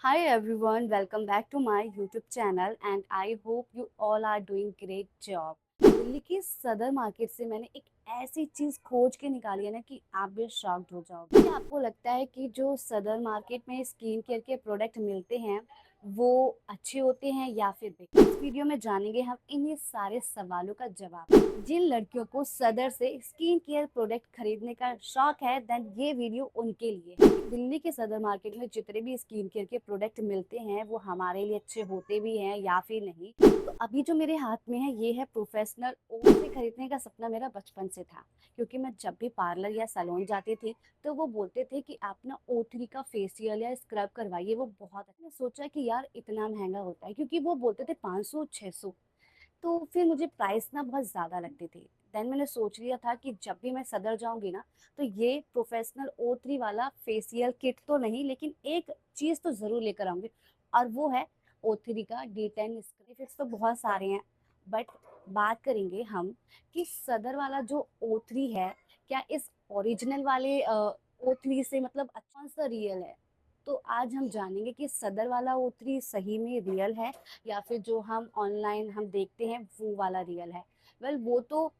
Hi everyone, welcome back to my YouTube channel and I hope you all are doing great job. Delhi की सदर market से मैंने एक ऐसी चीज खोज के निकाली है ना कि आप भी शॉक्ड हो जाओगे। क्या आपको लगता है कि जो सदर मार्केट में स्किन केयर के प्रोडक्ट मिलते हैं वो अच्छे होते हैं या फिर बेकार? इस वीडियो में जानेंगे हम इन्हीं सारे सवालों का जवाब। जिन लड़कियों को सदर से स्किन केयर प्रोडक्ट खरीदने का शौक है देन ये वीडियो उनके लिए है। दिल्ली के सदर मार्केट में जितने भी स्किन केयर के प्रोडक्ट मिलते हैं वो हमारे लिए अच्छे होते भी हैं या फिर नहीं। तो अभी जो मेरे हाथ में है ये है प्रोफेशनल ओथ से खरीदने का सपना मेरा बचपन से था, क्योंकि मैं जब भी पार्लर या सैलून जाती थी तो वो बोलते थे कि आप ना O3 का फेशियल या स्क्रब करवाइए, वो बहुत अच्छा। मैंने सोचा कि यार इतना महंगा होता है, क्योंकि वो बोलते थे 500-600, तो फिर मुझे प्राइस ना बहुत ज़्यादा लगती थी। देन मैंने सोच लिया था कि जब भी मैं सदर जाऊंगी ना तो ये प्रोफेशनल O3 वाला फेशियल किट तो नहीं लेकिन एक चीज़ तो ज़रूर लेकर आऊंगी, और वो है O3 का D10 बेनिफिट्स तो बहुत सारे हैं, बट बात करेंगे हम कि सदर वाला जो O3 है क्या इस ओरिजिनल वाले O3 से मतलब अच्छा सा रियल है। तो आज हम जानेंगे कि सदर वाला O3 सही में रियल है या फिर जो हम ऑनलाइन हम देखते हैं वो वाला रियल है। वेल वो तो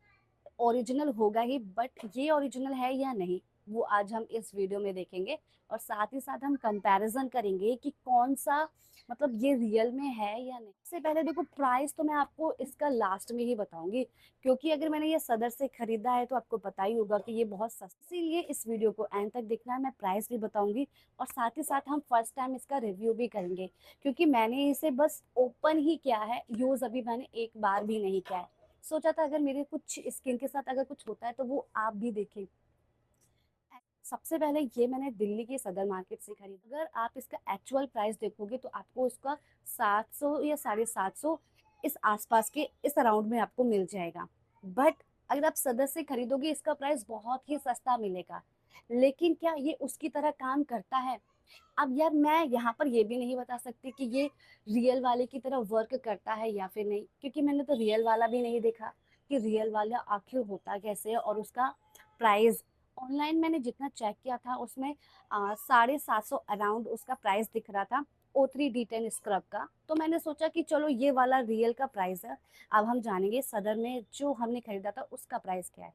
ओरिजिनल होगा ही, बट ये ओरिजिनल है या नहीं वो आज हम इस वीडियो में देखेंगे। और साथ ही साथ हम कंपैरिजन करेंगे कि कौन सा मतलब ये रियल में है या नहीं। इससे पहले देखो, प्राइस तो मैं आपको इसका लास्ट में ही बताऊंगी, क्योंकि अगर मैंने ये सदर से खरीदा है तो आपको पता ही होगा कि ये बहुत सस्ता, इसीलिए इस वीडियो को एंड तक देखना है। मैं प्राइस भी बताऊंगी और साथ ही साथ हम फर्स्ट टाइम इसका रिव्यू भी करेंगे, क्योंकि मैंने इसे बस ओपन ही किया है, यूज अभी मैंने एक बार भी नहीं किया है। सोचा था अगर मेरे कुछ स्किन के साथ अगर कुछ होता है तो वो आप भी देखें। सबसे पहले ये मैंने दिल्ली के सदर मार्केट से खरीदा। अगर आप इसका एक्चुअल प्राइस देखोगे तो आपको इसका 700 या 750 इस आसपास के इस अराउंड में आपको मिल जाएगा। बट अगर आप सदर से खरीदोगे इसका प्राइस बहुत ही सस्ता मिलेगा। लेकिन क्या ये उसकी तरह काम करता है? अब यार मैं यहाँ पर ये भी नहीं बता सकती कि ये रियल वाले की तरह वर्क करता है या फिर नहीं, क्योंकि मैंने तो रियल वाला भी नहीं देखा कि रियल वाला आखिर होता कैसे है। और उसका प्राइस ऑनलाइन मैंने जितना चेक किया था उसमें 750 अराउंड उसका प्राइस दिख रहा था O3 D10 स्क्रब का। तो मैंने सोचा कि चलो ये वाला रियल का प्राइस है। अब हम जानेंगे सदर में जो हमने खरीदा था उसका प्राइस क्या है।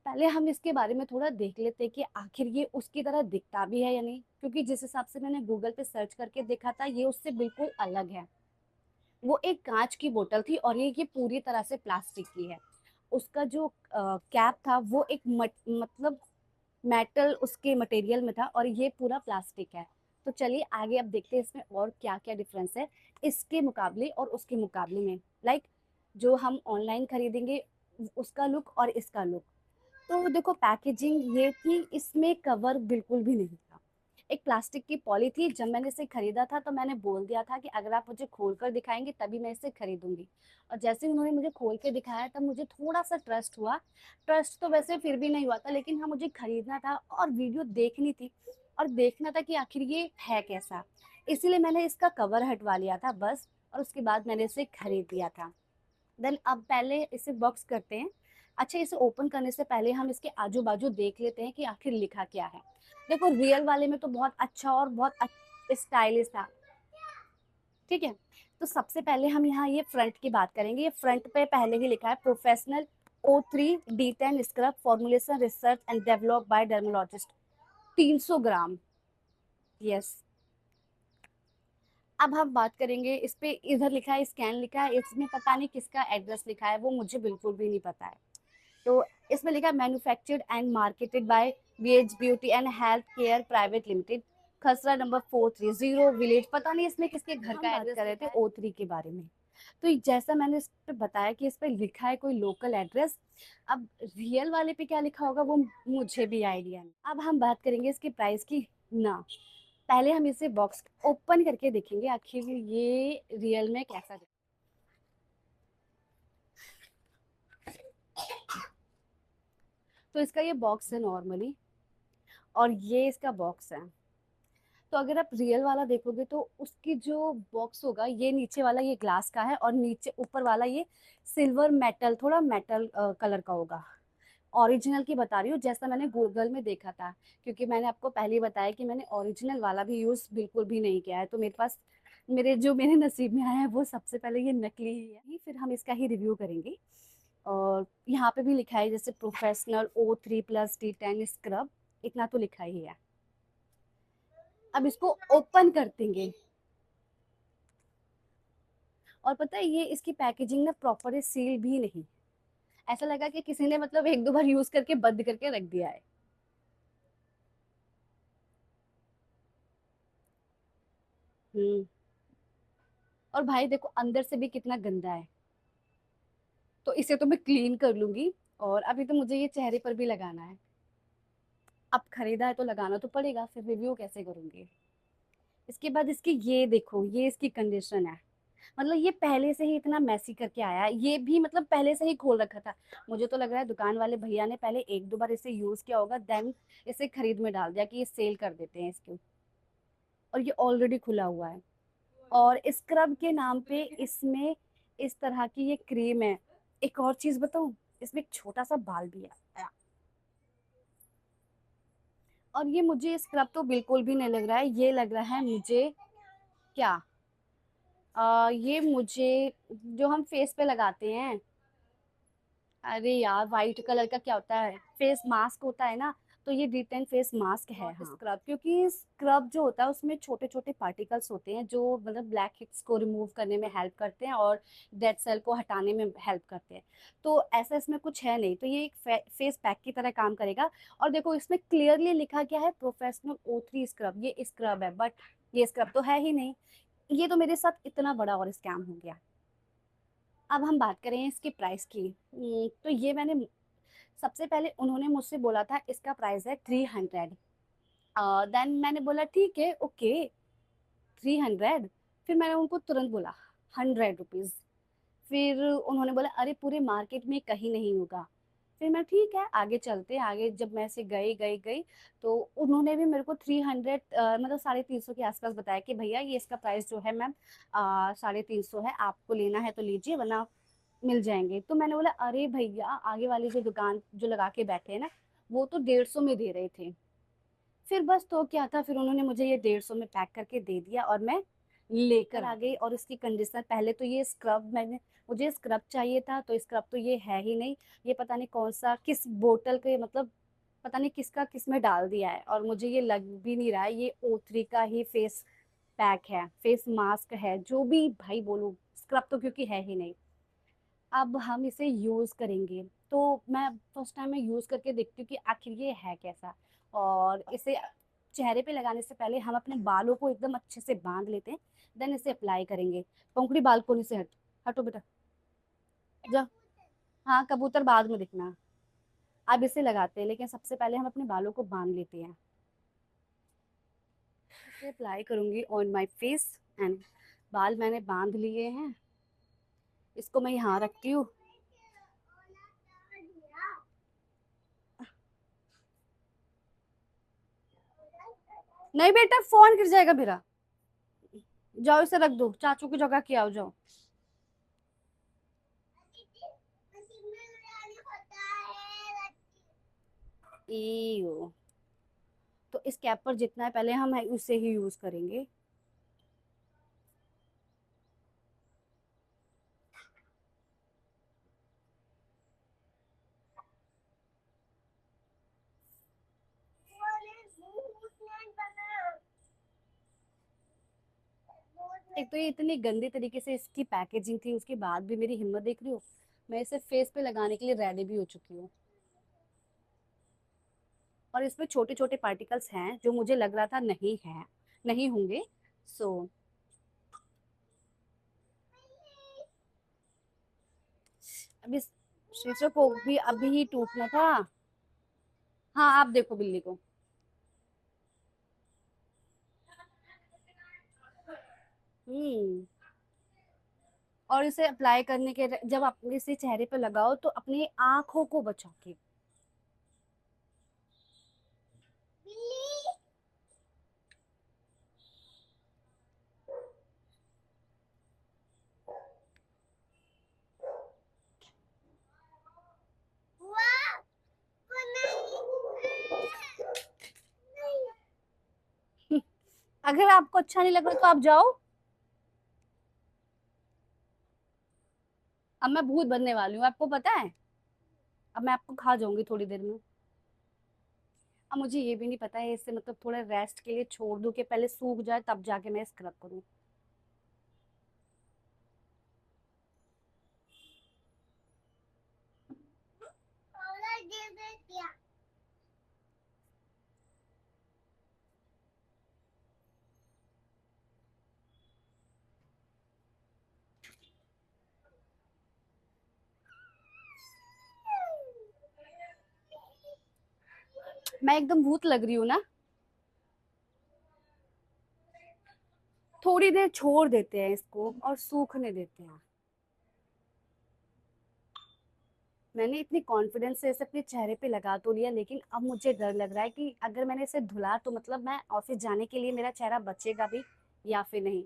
पहले हम इसके बारे में थोड़ा देख लेते हैं कि आखिर ये उसकी तरह दिखता भी है या नहीं, क्योंकि जिस हिसाब से मैंने गूगल पे सर्च करके देखा था ये उससे बिल्कुल अलग है। वो एक कांच की बोतल थी और ये पूरी तरह से प्लास्टिक की है। उसका जो कैप था वो एक मतलब मेटल उसके मटेरियल में था और ये पूरा प्लास्टिक है। तो चलिए आगे अब देखते हैं इसमें और क्या क्या डिफरेंस है इसके मुकाबले और उसके मुकाबले में। लाइक जो हम ऑनलाइन खरीदेंगे उसका लुक और इसका लुक। तो देखो पैकेजिंग ये थी, इसमें कवर बिल्कुल भी नहीं था। एक प्लास्टिक की पॉली थी। जब मैंने इसे खरीदा था तो मैंने बोल दिया था कि अगर आप मुझे खोल कर दिखाएंगे तभी मैं इसे खरीदूंगी। और जैसे ही उन्होंने मुझे खोल के दिखाया तब मुझे थोड़ा सा ट्रस्ट हुआ। ट्रस्ट तो वैसे फिर भी नहीं हुआ था, लेकिन हाँ मुझे खरीदना था और वीडियो देखनी थी और देखना था कि आखिर ये है कैसा। इसीलिए मैंने इसका कवर हटवा लिया था बस, और उसके बाद मैंने इसे खरीद लिया था। देन अब पहले इसे बॉक्स करते हैं। अच्छा, इसे ओपन करने से पहले हम इसके आजू बाजू देख लेते हैं कि आखिर लिखा क्या है। देखो रियल वाले में तो बहुत अच्छा और बहुत स्टाइलिश था। ठीक है, तो सबसे पहले हम यहाँ ये फ्रंट की बात करेंगे। ये फ्रंट पे पहले ही लिखा है professional O3 D10 scrub formulation research and develop by dermatologist, 300 gram. Yes. अब हम बात करेंगे इस पे, इधर लिखा है स्कैन लिखा है, इसमें पता नहीं किसका एड्रेस लिखा है, वो मुझे बिल्कुल भी नहीं पता है। तो इसमें लिखा है manufactured and marketed bye BH beauty and health care private limited, खसरा नंबर 430 विलेज। पता नहीं इसमें किसके घर का एड्रेस कर रहे थे O3 के बारे में। तो जैसा मैंने इस पे बताया कि इस पे लिखा है कोई लोकल एड्रेस। अब रियल वाले पे क्या लिखा होगा वो मुझे भी आइडिया नहीं। अब हम बात करेंगे इसके प्राइस की ना। पहले हम इसे बॉक्स ओपन करके देखेंगे आखिर ये रियल में कैसा दिखता है। तो इसका ये बॉक्स है नॉर्मली, और ये इसका बॉक्स है। तो अगर आप रियल वाला देखोगे तो उसकी जो बॉक्स होगा ये नीचे वाला ये ग्लास का है और नीचे ऊपर वाला ये सिल्वर मेटल, थोड़ा मेटल कलर का होगा। ओरिजिनल की बता रही हूँ, जैसा मैंने गूगल में देखा था। क्योंकि मैंने आपको पहले ही बताया कि मैंने ओरिजिनल वाला भी यूज़ बिल्कुल भी नहीं किया है, तो मेरे पास मेरे नसीब में आया है वो सबसे पहले ये नकली ही है। फिर हम इसका ही रिव्यू करेंगे। और यहाँ पे भी लिखा है जैसे प्रोफेशनल O3+D10 स्क्रब, इतना तो लिखा ही है। अब इसको ओपन कर देंगे। और पता है ये इसकी पैकेजिंग ना प्रॉपर है, सील भी नहीं। ऐसा लगा कि किसी ने मतलब एक दो बार यूज करके बंद करके रख दिया है। हम्म। और भाई देखो अंदर से भी कितना गंदा है, तो इसे तो मैं क्लीन कर लूंगी। और अभी तो मुझे ये चेहरे पर भी लगाना है। अब खरीदा है तो लगाना तो पड़ेगा, फिर रिव्यू कैसे करूंगी। इसके बाद इसकी ये देखो, ये इसकी कंडीशन है। मतलब ये पहले से ही इतना मैसी करके आया है, ये भी मतलब पहले से ही खोल रखा था। मुझे तो लग रहा है दुकान वाले भैया ने पहले एक दो बार इसे यूज किया होगा, देन इसे खरीद में डाल दिया कि ये सेल कर देते हैं इसको। और ये ऑलरेडी खुला हुआ है। और स्क्रब के नाम पे इसमें इस तरह की ये क्रीम है। एक और चीज बताऊं, इसमें एक छोटा सा बाल भी है। और ये मुझे स्क्रब तो बिल्कुल भी नहीं लग रहा है, ये लग रहा है मुझे क्या, ये मुझे जो हम फेस पे लगाते हैं। अरे यार वाइट कलर का क्या होता है, फेस मास्क होता है ना। तो ये डिटेन फेस मास्क है, हाँ स्क्रब। क्योंकि स्क्रब जो होता है उसमें छोटे छोटे पार्टिकल्स होते हैं जो मतलब ब्लैक हेड्स को रिमूव करने में हेल्प करते हैं और डेड सेल को हटाने में हेल्प करते हैं। तो ऐसा इसमें कुछ है नहीं, तो ये एक फेस पैक की तरह काम करेगा। और देखो इसमें क्लियरली लिखा गया है प्रोफेशनल O3 स्क्रब, ये स्क्रब है बट ये स्क्रब तो है ही नहीं। ये तो मेरे साथ इतना बड़ा और स्कैम हो गया। अब हम बात करें इसकी प्राइस की। तो ये मैंने सबसे पहले उन्होंने मुझसे बोला था इसका प्राइस है 300। देन मैंने बोला ठीक है ओके 300। फिर मैंने उनको तुरंत बोला 100 रुपीज। फिर उन्होंने बोला अरे पूरे मार्केट में कहीं नहीं होगा। फिर मैं ठीक है आगे चलते हैं। आगे जब मैं से गई गई गई तो उन्होंने भी मेरे को 300 मतलब 350 के आसपास बताया कि भैया ये इसका प्राइस जो है मैम 350 है, आपको लेना है तो लीजिए वरना मिल जाएंगे। तो मैंने बोला अरे भैया आगे वाली जो दुकान जो लगा के बैठे हैं ना, वो तो 150 में दे रहे थे। फिर बस तो क्या था, फिर उन्होंने मुझे ये 150 में पैक करके दे दिया और मैं लेकर आ गई। और इसकी कंडीशनर पहले तो ये स्क्रब मैंने, मुझे स्क्रब चाहिए था तो स्क्रब तो ये है ही नहीं। ये पता नहीं कौन सा किस बोतल के मतलब पता नहीं किसका किस में डाल दिया है। और मुझे ये लग भी नहीं रहा है ये O3 का ही फेस पैक है, फेस मास्क है, जो भी भाई बोलूं। स्क्रब तो क्योंकि है ही नहीं। अब हम इसे यूज करेंगे। तो मैं फर्स्ट टाइम में यूज करके देखती हूँ कि आखिर ये है कैसा। और इसे चेहरे पे लगाने से पहले हम अपने बालों को एकदम अच्छे से बांध लेते हैं, देन इसे अप्लाई करेंगे। पंखुड़ी बालकोनी से हटो बेटा, जा। हाँ कबूतर बाद में दिखना। अब इसे लगाते हैं, लेकिन सबसे पहले हम अपने बालों को बांध लेते हैं। इसे अप्लाई करूंगी ऑन माई फेस एंड बाल मैंने बांध लिए हैं। इसको मैं यहाँ रखती हूँ। नहीं बेटा फोन गिर जाएगा मेरा। जाओ इसे रख दो, चाचू की जगह की आओ जाओ। इयो। तो इस कैप पर जितना है पहले हम उसे ही यूज करेंगे। एक तो ये इतनी गंदी तरीके से इसकी पैकेजिंग थी, उसके बाद भी मेरी हिम्मत देख रही हो। मैं इसे फेस पे लगाने के लिए रेडी भी हो चुकी हूँ। और इसमें छोटे छोटे पार्टिकल्स हैं जो मुझे लग रहा था नहीं है, नहीं होंगे। सो अब इस शीशे को भी अभी ही टूटना था। हाँ आप देखो बिल्ली को। हम्म। और इसे अप्लाई करने के जब आप इसे चेहरे पे लगाओ तो अपनी आंखों को बचा के। अगर आपको अच्छा नहीं लग रहा तो आप जाओ। अब मैं भूत बनने वाली हूँ, आपको पता है। अब मैं आपको खा जाऊंगी थोड़ी देर में। अब मुझे ये भी नहीं पता है इसे मतलब थोड़ा रेस्ट के लिए छोड़ दूं कि पहले सूख जाए तब जाके मैं स्क्रब करूँ। मैं एकदम भूत लग रही हूँ ना। थोड़ी देर छोड़ देते हैं इसको और सूखने देते हैं। मैंने इतनी कॉन्फिडेंस से इसे अपने चेहरे पे लगा तो लिया, लेकिन अब मुझे डर लग रहा है कि अगर मैंने इसे धुला तो मतलब मैं ऑफिस जाने के लिए मेरा चेहरा बचेगा भी या फिर नहीं।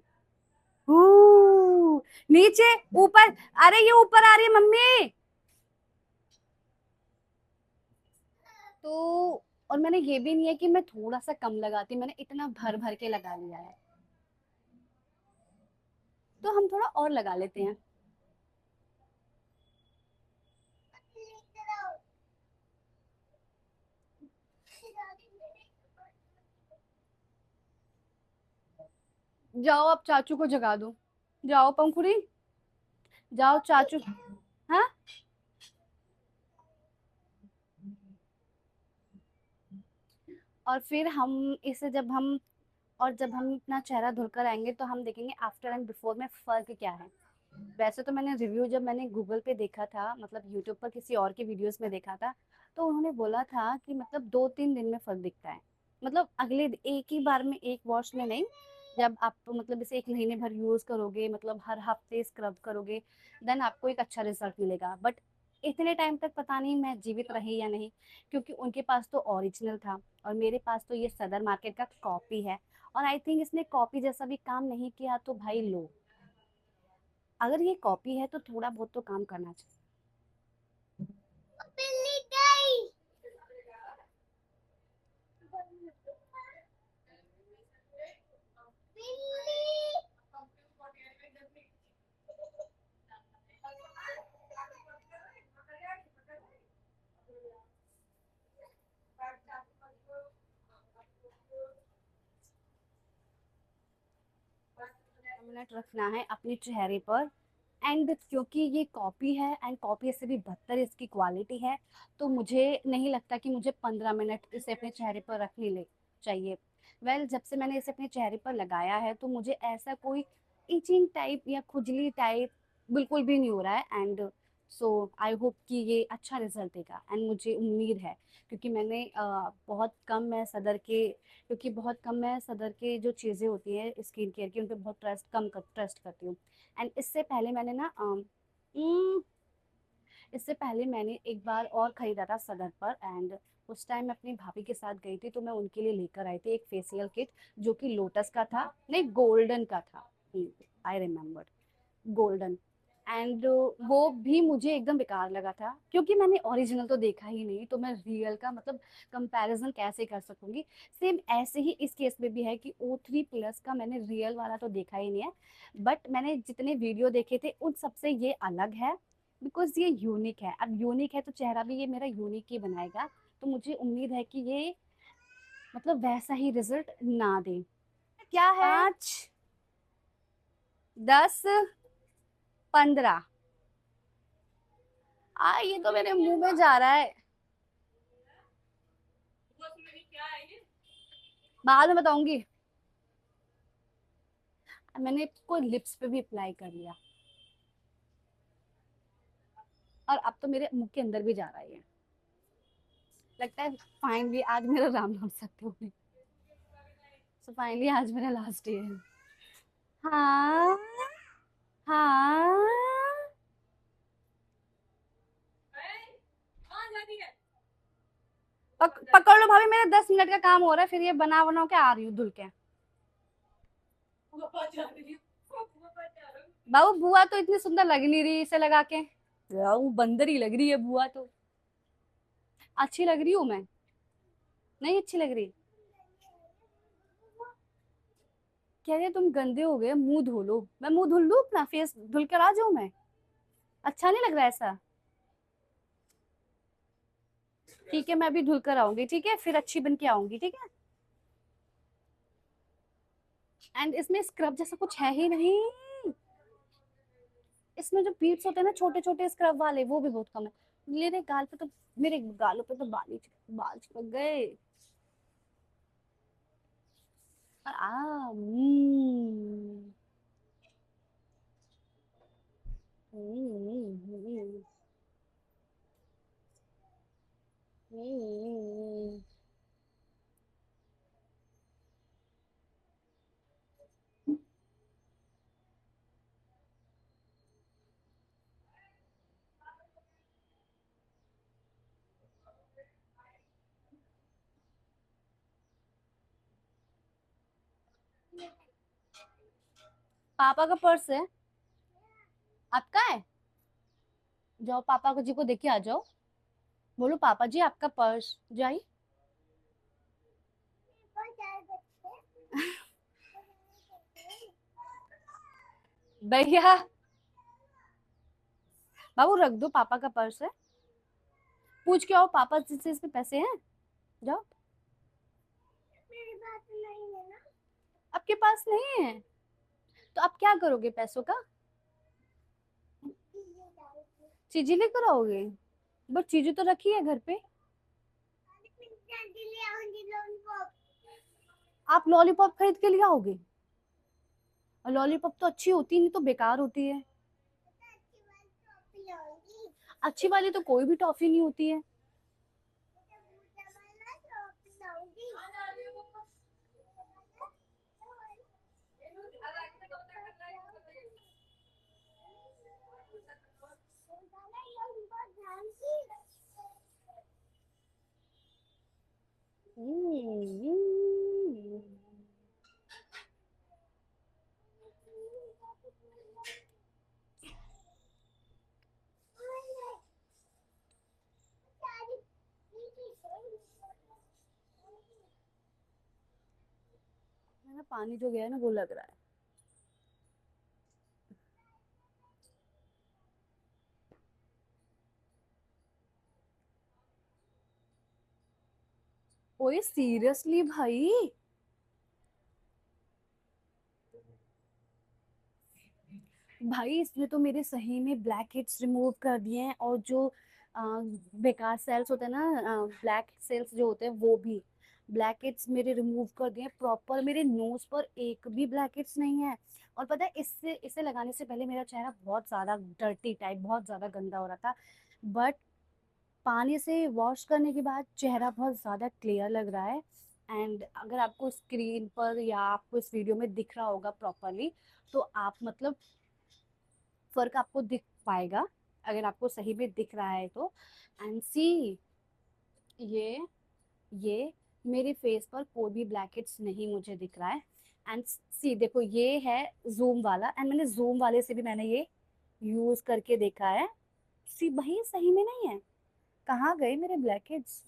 नीचे, ऊपर। अरे ये ऊपर आ रही है मम्मी। तो और मैंने ये भी नहीं है कि मैं थोड़ा सा कम लगाती, मैंने इतना भर भर के लगा लिया है। तो हम थोड़ा और लगा लेते हैं। जाओ अब चाचू को जगा दो। जाओ पंखुड़ी। जाओ चाचू। हाँ। और फिर हम इसे जब हम अपना चेहरा धुलकर आएंगे तो हम देखेंगे आफ्टर एंड बिफोर में फर्क क्या है। वैसे तो मैंने रिव्यू जब मैंने गूगल पे देखा था, मतलब यूट्यूब पर किसी और के वीडियोस में देखा था, तो उन्होंने बोला था कि मतलब 2-3 दिन में फर्क दिखता है। मतलब अगले एक ही बार में, एक वॉश में नहीं। जब आप मतलब इसे 1 महीने भर यूज करोगे, मतलब हर हफ्ते स्क्रब करोगे, देन आपको एक अच्छा रिजल्ट मिलेगा। बट इतने टाइम तक पता नहीं मैं जीवित रही या नहीं, क्योंकि उनके पास तो ओरिजिनल था और मेरे पास तो ये सदर मार्केट का कॉपी है। और आई थिंक इसने कॉपी जैसा भी काम नहीं किया, तो भाई लो, अगर ये कॉपी है तो थोड़ा बहुत तो काम करना चाहिए। बिल्ली गई। मिनट रखना है अपने चेहरे पर। एंड क्योंकि ये कॉपी है एंड कॉपी से भी बदतर इसकी क्वालिटी है, तो मुझे नहीं लगता कि मुझे 15 मिनट इसे अपने चेहरे पर रखने ले चाहिए। जब से मैंने इसे अपने चेहरे पर लगाया है तो मुझे ऐसा कोई इचिंग टाइप या खुजली टाइप बिल्कुल भी नहीं हो रहा है। एंड सो आई होप कि ये अच्छा रिजल्ट देगा, एंड मुझे उम्मीद है, क्योंकि मैंने बहुत कम मैं सदर के क्योंकि बहुत कम मैं सदर के जो चीज़ें होती हैं स्किन केयर की, उन पर बहुत ट्रस्ट करती हूँ। एंड इससे पहले मैंने एक बार और खरीदा था सदर पर। एंड उस टाइम मैं अपनी भाभी के साथ गई थी, तो मैं उनके लिए लेकर आई थी एक फेशियल किट, जो कि लोटस का था, नहीं गोल्डन का था। I remember, golden. एंड वो भी मुझे एकदम बेकार लगा था, क्योंकि मैंने ओरिजिनल तो देखा ही नहीं, तो मैं रियल का मतलब कंपैरिजन कैसे कर सकूंगी। सेम ऐसे ही इस केस में भी है कि O3+ का मैंने रियल वाला तो देखा ही नहीं है, बट मैंने जितने वीडियो देखे थे उन सबसे ये अलग है, बिकॉज ये यूनिक है। अब यूनिक है तो चेहरा भी ये मेरा यूनिक ही बनाएगा, तो मुझे उम्मीद है कि ये मतलब वैसा ही रिजल्ट ना दे। क्या है? 5, 10, 15। ये तो मेरे मुंह में जा रहा है। बाद में बताऊंगी। मैंने इसको लिप्स पे भी अप्लाई कर लिया, और अब तो मेरे मुंह के अंदर भी जा रहा है ये। लगता है फाइनली आज मेरा राम नाम सत्य हो गया। सो फाइनली आज मेरा लास्ट डे है। हाँ। हाँ। पकड़ लो भाभी, मेरा 10 मिनट का काम हो रहा है, फिर ये बना बना के आ रही हूँ धुल के। बाबू बुआ तो इतनी सुंदर लग नहीं रही इसे लगा के। वो बंदर ही लग रही है बुआ तो। अच्छी लग रही हूँ मैं? नहीं अच्छी लग रही? कह रहे तुम गंदे हो गए, मुंह धो लो। मैं मुंह धुल लूं, अपना फेस धुल कर आ जाऊं मैं? अच्छा नहीं लग रहा ऐसा? ठीक है, मैं अभी धुल कर आऊंगी, ठीक है, फिर अच्छी बन के आऊंगी, ठीक है। एंड इसमें स्क्रब जैसा कुछ है ही नहीं। इसमें जो बीट्स होते हैं ना छोटे छोटे स्क्रब वाले, वो भी बहुत कम है। मेरे गाल पे तो, मेरे गालों पे तो बाल चिपक गए। हम्म। हम्म। हम्म। पापा का पर्स है? आपका है? जाओ पापा को जी को देके आ जाओ। बोलो पापा जी आपका पर्स। जाइए। भैया, बाबू रख दो, पापा का पर्स है। पूछ के आओ पापा से इसमें पैसे हैं। जाओ। मेरे पास नहीं है ना। आपके पास नहीं है? तो आप क्या करोगे पैसों का? चीजें लेकर आओगे? बट चीजें तो रखी है घर पे। आप लॉलीपॉप खरीद के ले आओगे? और लॉलीपॉप तो अच्छी होती नहीं तो बेकार होती है। अच्छी वाली तो कोई भी टॉफी नहीं होती है। हम्म। मेरा पानी जो गया है ना वो लग रहा है। ओए सीरियसली भाई? भाई इसने तो मेरे सही में ब्लैक हेड्स रिमूव कर दिए हैं, और जो बेकार सेल्स होते हैं ना, ब्लैक सेल्स जो होते हैं वो भी, ब्लैक हेड्स मेरे रिमूव कर दिए प्रॉपर। मेरे नोज पर एक भी ब्लैक हेड्स नहीं है। और पता है, इससे इसे लगाने से पहले मेरा चेहरा बहुत ज्यादा डर्टी टाइप, बहुत ज्यादा गंदा हो रहा था। बट पानी से वॉश करने के बाद चेहरा बहुत ज्यादा क्लियर लग रहा है। एंड अगर आपको स्क्रीन पर या आपको इस वीडियो में दिख रहा होगा प्रॉपरली, तो आप मतलब फर्क आपको दिख पाएगा, अगर आपको सही में दिख रहा है तो। एंड सी, ये ये मेरे फेस पर कोई भी ब्लैकेट्स नहीं मुझे दिख रहा है। एंड सी देखो, ये है जूम वाला, एंड मैंने जूम वाले से भी मैंने ये यूज करके देखा है। सी भाई सही में नहीं है। कहाँ गए मेरे ब्लैकेट्स?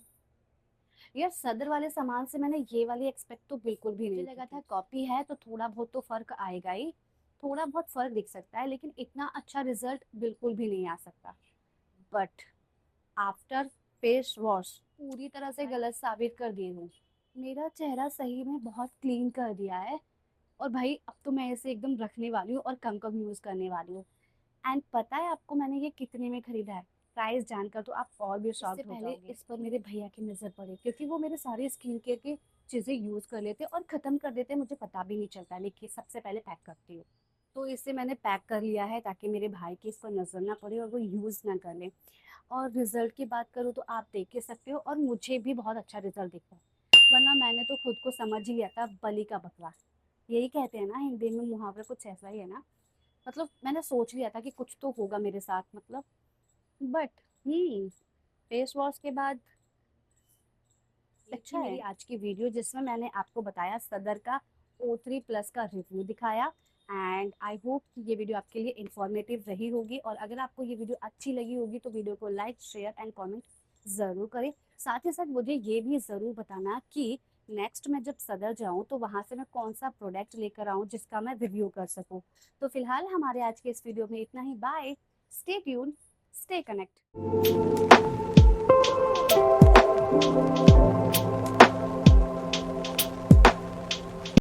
यार सदर वाले सामान से मैंने ये वाली एक्सपेक्ट तो बिल्कुल भी नहीं लगा था। कॉपी है तो थोड़ा बहुत तो फर्क आएगा ही, थोड़ा बहुत फर्क दिख सकता है, लेकिन इतना अच्छा रिजल्ट बिल्कुल भी नहीं आ सकता। बट आफ्टर फेस वॉश पूरी तरह से गलत साबित कर दिए हूँ। मेरा चेहरा सही में बहुत क्लीन कर दिया है। और भाई अब तो मैं इसे एकदम रखने वाली हूँ और कम कम यूज करने वाली हूँ। एंड पता है आपको मैंने ये कितने में खरीदा है? प्राइस जानकर तो आप और भी शॉक्ड हो जाओगे। इस पर मेरे भैया की नजर पड़ी, क्योंकि वो मेरे सारे स्किन केयर की चीजें यूज कर लेते और खत्म कर देते, मुझे पता भी नहीं चलता, लेकिन सबसे पहले पैक करती हूँ। तो इसे मैंने पैक कर लिया है ताकि मेरे भाई की इस पर नजर ना पड़े और वो यूज ना कर ले। और रिजल्ट की बात करूँ तो आप देख ही सकते हो, और मुझे भी बहुत अच्छा रिजल्ट दिखा है। वरना मैंने तो खुद को समझ ही लिया था बलि का बकरा। यही कहते हैं ना हिंदी में, मुहावरा कुछ ऐसा ही है ना। मतलब मैंने सोच लिया था कि कुछ तो होगा मेरे साथ, मतलब। बट फेस वॉश के बाद अच्छा है। मेरी आज की वीडियो जिसमें मैंने आपको बताया सदर का O3+ का रिव्यू दिखाया। एंड आई होप कि ये वीडियो आपके लिए इंफॉर्मेटिव रही होगी, और अगर आपको ये वीडियो अच्छी लगी होगी तो वीडियो को लाइक शेयर एंड कमेंट ज़रूर करें। साथ ही साथ मुझे ये भी ज़रूर बताना कि नेक्स्ट मैं जब सदर जाऊँ तो वहाँ से मैं कौन-सा प्रोडक्ट लेकर आऊँ जिसका मैं रिव्यू कर सकूँ। तो फिलहाल हमारे आज के इस वीडियो में इतना ही। Bye, stay tuned, stay connect.